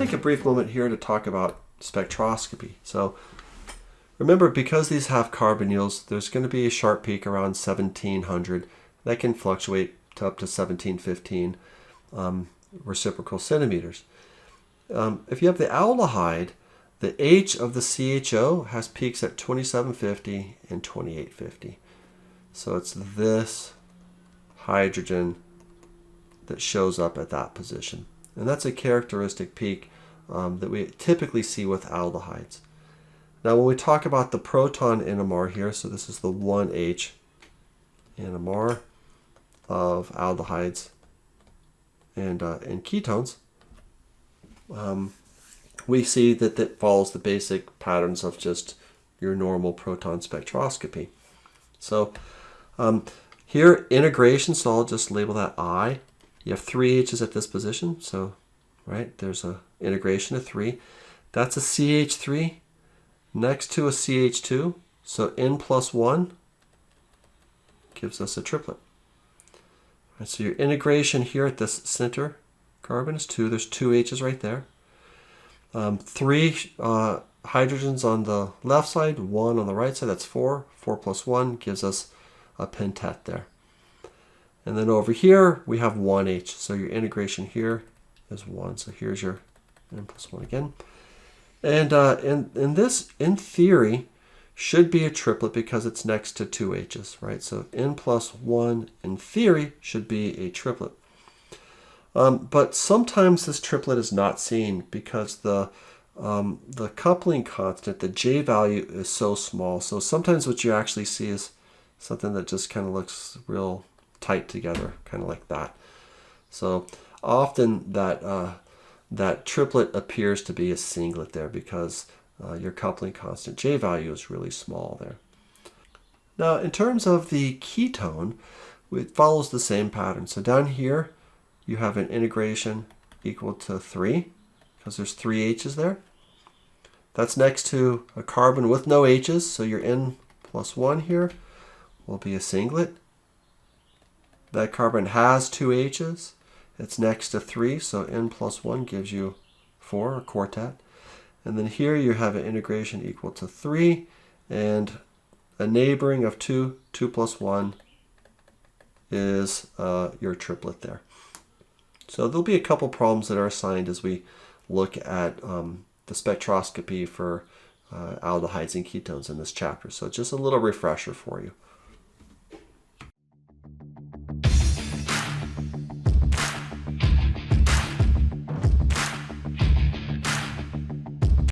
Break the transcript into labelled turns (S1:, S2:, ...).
S1: take a brief moment here to talk about spectroscopy. So remember, because these have carbonyls, there's going to be a sharp peak around 1700. That can fluctuate to up to 1715 reciprocal centimeters. If you have the aldehyde, the H of the CHO has peaks at 2750 and 2850. So it's this hydrogen that shows up at that position. And that's a characteristic peak that we typically see with aldehydes. Now when we talk about the proton NMR here, so this is the 1H NMR of aldehydes and ketones, we see that that follows the basic patterns of just your normal proton spectroscopy. So here, integration, so I'll just label that I. You have 3 H's at this position, so right, there's a integration of 3. That's a CH3 next to a CH2, so N plus 1 gives us a triplet. Right, so your integration here at this center carbon is 2. There's 2 H's right there. 3 hydrogens on the left side, 1 on the right side, that's 4. 4 plus 1 gives us a pentet there. And then over here we have 1H, so your integration here is 1. So here's your N plus 1 again. And in this, in theory, should be a triplet because it's next to 2 H's, right? So N plus 1 in theory should be a triplet. But sometimes this triplet is not seen because the coupling constant, the J value, is so small. So sometimes what you actually see is something that just kind of looks real tight together, kind of like that. So often that triplet appears to be a singlet there because your coupling constant J value is really small there. Now in terms of the ketone, it follows the same pattern. So down here you have an integration equal to 3 because there's 3 H's there. That's next to a carbon with no H's, so your N plus 1 here will be a singlet. That carbon has 2 H's. It's next to 3, so N plus 1 gives you 4, a quartet. And then here you have an integration equal to 3, and a neighboring of 2, 2 plus 1 is your triplet there. So there'll be a couple problems that are assigned as we look at the spectroscopy for aldehydes and ketones in this chapter. So just a little refresher for you.